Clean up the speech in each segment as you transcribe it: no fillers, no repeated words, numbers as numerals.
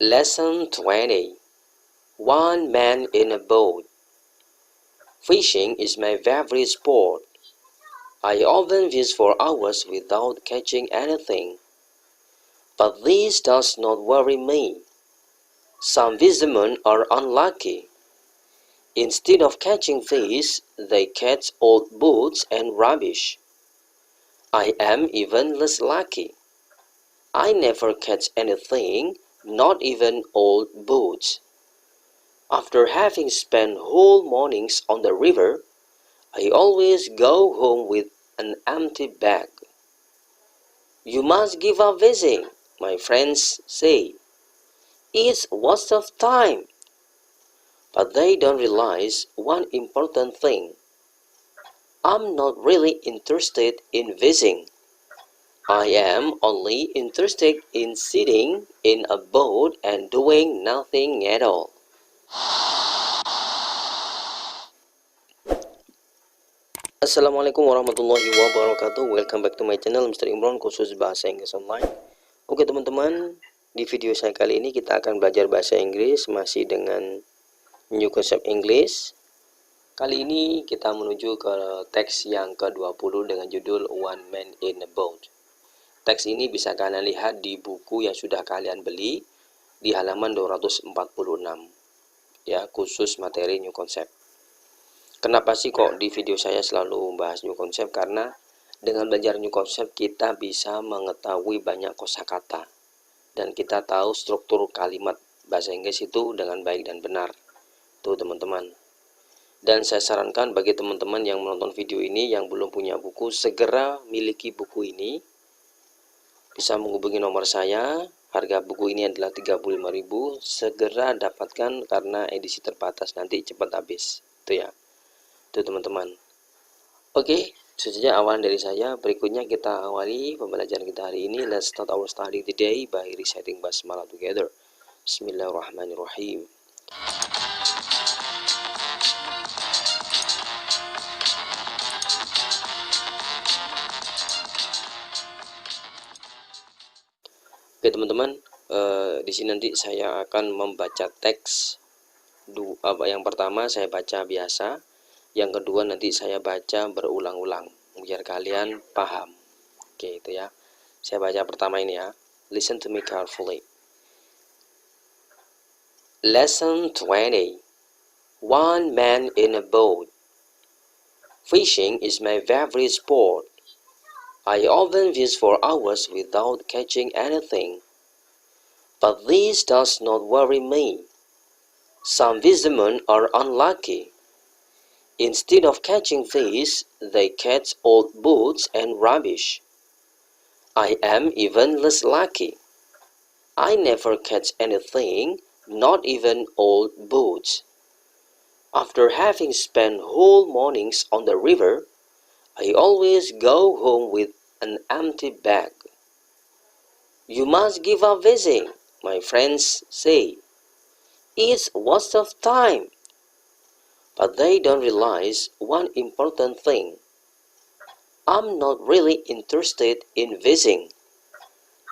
Lesson 20. One man in a boat. Fishing is my favorite sport. I often fish for hours without catching anything. But this does not worry me. Some fishermen are unlucky. Instead of catching fish, they catch old boats and rubbish. I am even less lucky. I never catch anything, not even old boats. After having spent whole mornings on the river, I always go home with an empty bag. You must give up fishing, my friends say. It's a waste of time. But they don't realize one important thing. I'm not really interested in fishing. I am only interested in sitting in a boat and doing nothing at all. Assalamualaikum warahmatullahi wabarakatuh. Welcome back to my channel Mr. Imron, khusus bahasa Inggris online. Oke teman-teman, di video saya kali ini kita akan belajar bahasa Inggris masih dengan New Concept English. Kali ini kita menuju ke teks yang ke-20 dengan judul One Man in a Boat. Teks ini bisa kalian lihat di buku yang sudah kalian beli di halaman 246 ya, khusus materi New Concept. Kenapa sih kok di video saya selalu membahas New Concept? Karena dengan belajar New Concept kita bisa mengetahui banyak kosakata dan kita tahu struktur kalimat bahasa Inggris itu dengan baik dan benar. Tuh teman-teman. Dan saya sarankan bagi teman-teman yang menonton video ini yang belum punya buku, segera miliki buku ini. Bisa menghubungi nomor saya. Harga buku ini adalah 35.000. Segera dapatkan karena edisi terbatas, nanti cepat habis. Itu ya. Itu teman-teman. Oke, itu saja awalan dari saya. Berikutnya kita awali pembelajaran kita hari ini. Let's start our study today by reciting basmalah together. Bismillahirrahmanirrahim. Oke teman-teman, di sini nanti saya akan membaca teks. Yang pertama saya baca biasa, yang kedua nanti saya baca berulang-ulang biar kalian paham. Oke itu ya. Saya baca pertama ini ya. Listen to me carefully. Lesson 20. One man in a boat. Fishing is my favorite sport. I often fish for hours without catching anything. But this does not worry me. Some fishermen are unlucky. Instead of catching fish, they catch old boats and rubbish. I am even less lucky. I never catch anything, not even old boats. After having spent whole mornings on the river, I always go home with an empty bag. You must give up fishing, my friends say. It's a waste of time. But they don't realize one important thing. I'm not really interested in fishing.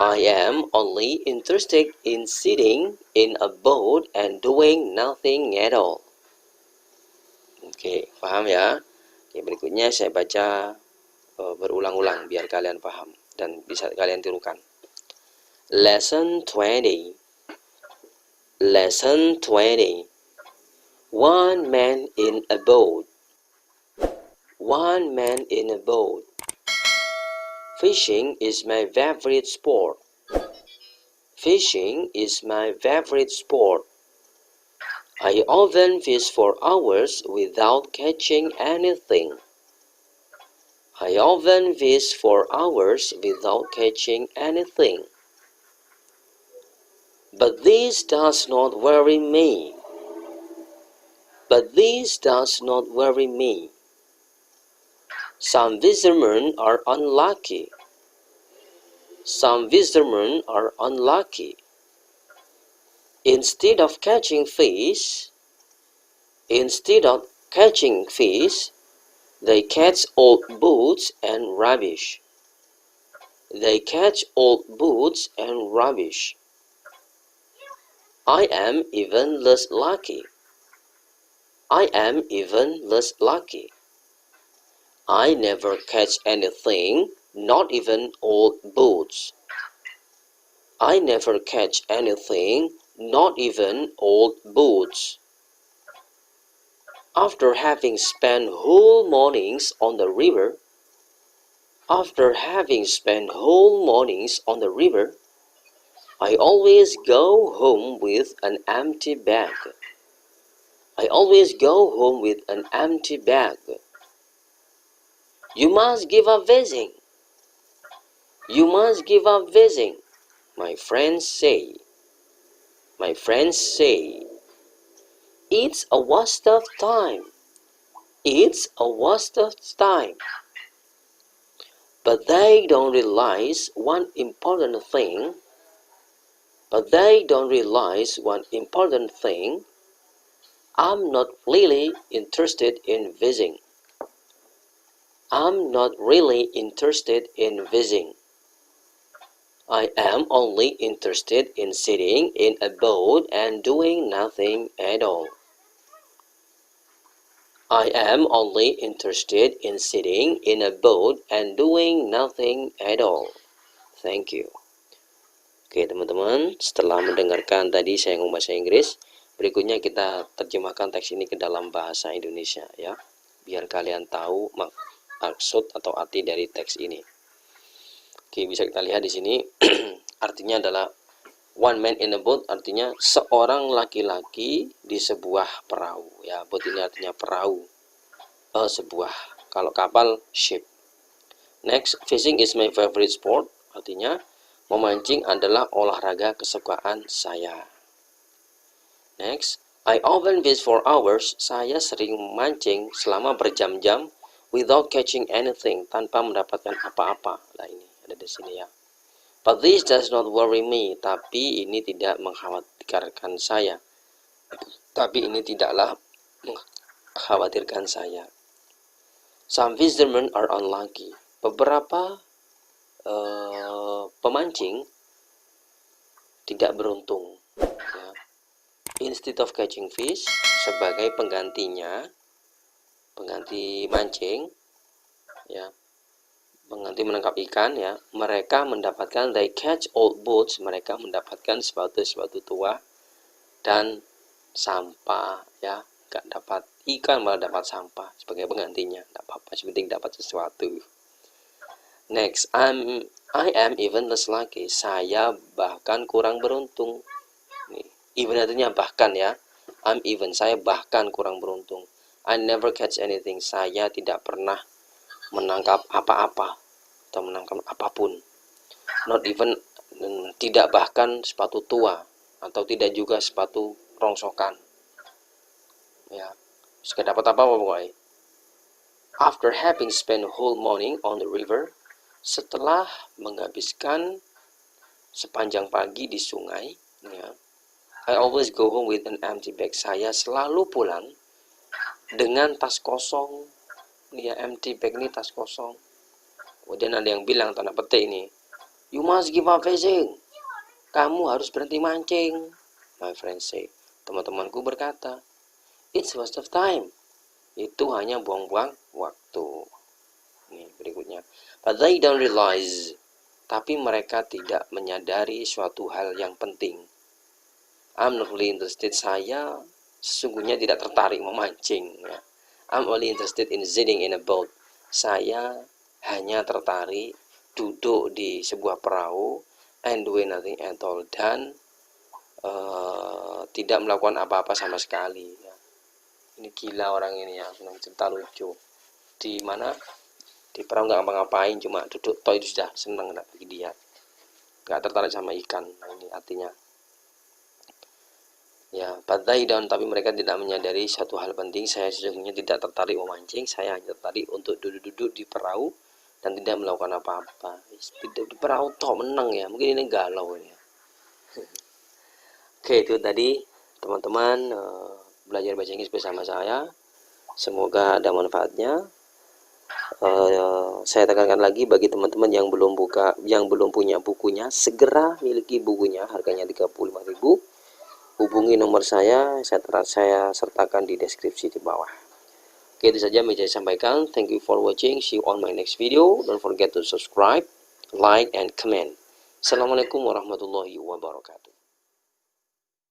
I am only interested in sitting in a boat and doing nothing at all. Oke, paham ya? Oke, berikutnya saya baca berulang-ulang biar kalian paham dan bisa kalian tirukan. Lesson 20. Lesson 20. One man in a boat. One man in a boat. Fishing is my favorite sport. Fishing is my favorite sport. I often fish for hours without catching anything. I often fish for hours without catching anything. But this does not worry me. But this does not worry me. Some fishermen are unlucky. Some fishermen are unlucky. Instead of catching fish, they catch old boats and rubbish. They catch old boats and rubbish. I am even less lucky. I am even less lucky. I never catch anything, not even old boats. I never catch anything, not even old boats. After having spent whole mornings on the river, After having spent whole mornings on the river, I always go home with an empty bag. I always go home with an empty bag. You must give up fishing. You must give up fishing. My friends say. My friends say. It's a waste of time. It's a waste of time. But they don't realize one important thing. But they don't realize one important thing. I'm not really interested in fishing. I'm not really interested in fishing. I am only interested in sitting in a boat and doing nothing at all. I am only interested in sitting in a boat and doing nothing at all. Thank you. Oke teman-teman, setelah mendengarkan tadi saya ngomong bahasa Inggris, berikutnya kita terjemahkan teks ini ke dalam bahasa Indonesia ya, biar kalian tahu maksud atau arti dari teks ini. Oke, bisa kita lihat di sini artinya adalah one man in a boat, artinya seorang laki-laki di sebuah perahu ya. Boat ini artinya perahu, sebuah, kalau kapal ship. Next, fishing is my favorite sport, artinya memancing adalah olahraga kesukaan saya. Next, I often fish for hours. Saya sering memancing selama berjam-jam without catching anything, tanpa mendapatkan apa-apa. Nah, ini ada di sini ya. But this does not worry me. Tapi ini tidak mengkhawatirkan saya. Tapi ini tidaklah mengkhawatirkan saya. Some fishermen are unlucky. Beberapa pemancing tidak beruntung ya. Instead of catching fish, sebagai penggantinya, pengganti mancing ya, pengganti menangkap ikan ya, mereka mendapatkan, they catch old boats, mereka mendapatkan sepatu tua dan sampah ya. Gak dapat ikan malah dapat sampah sebagai penggantinya. Gak apa-apa, penting dapat sesuatu. Next, I am even less lucky. Saya bahkan kurang beruntung. Nih, even artinya bahkan ya. I'm even, saya bahkan kurang beruntung. I never catch anything. Saya tidak pernah menangkap apa-apa atau menangkap apapun. Not even, tidak bahkan sepatu tua atau tidak juga sepatu rongsokan. Ya, suka dapat apa-apa pokoknya. After having spent a whole morning on the river, setelah menghabiskan sepanjang pagi di sungai ya, I always go home with an empty bag. Saya selalu pulang dengan tas kosong ya. Empty bag ini tas kosong. Kemudian ada yang bilang tanda petik ini, you must give up fishing. Kamu harus berhenti mancing. My friends say. Teman-temanku berkata, it's waste of time. Itu hanya buang-buang waktu. Nih berikutnya. But they don't realize. Tapi mereka tidak menyadari suatu hal yang penting. I'm not really interested. Saya sesungguhnya tidak tertarik memancing. Ya. I'm only interested in sitting in a boat. Saya hanya tertarik duduk di sebuah perahu and doing nothing at all, dan tidak melakukan apa-apa sama sekali. Ya. Ini gila orang ini ya, cerita lucu. Di mana? Di perahu nggak ngapa-ngapain, cuma duduk toh itu sudah seneng bagi dia, nggak tertarik sama ikan. Nah, ini artinya ya, but they don't, tapi mereka tidak menyadari satu hal penting. Saya sesungguhnya tidak tertarik memancing, saya hanya tertarik untuk duduk-duduk di perahu dan tidak melakukan apa-apa. Tidak di perahu toh menang ya, mungkin ini galau ini ya. Oke, itu tadi teman-teman belajar bahasa Inggris bersama saya, semoga ada manfaatnya. Saya tekankan lagi bagi teman-teman yang belum punya bukunya, segera miliki bukunya, harganya 35.000. hubungi nomor saya sertakan di deskripsi di bawah. Oke, itu saja yang bisa saya sampaikan. Thank you for watching. See you on my next video. Don't forget to subscribe, like, and comment. Assalamualaikum warahmatullahi wabarakatuh.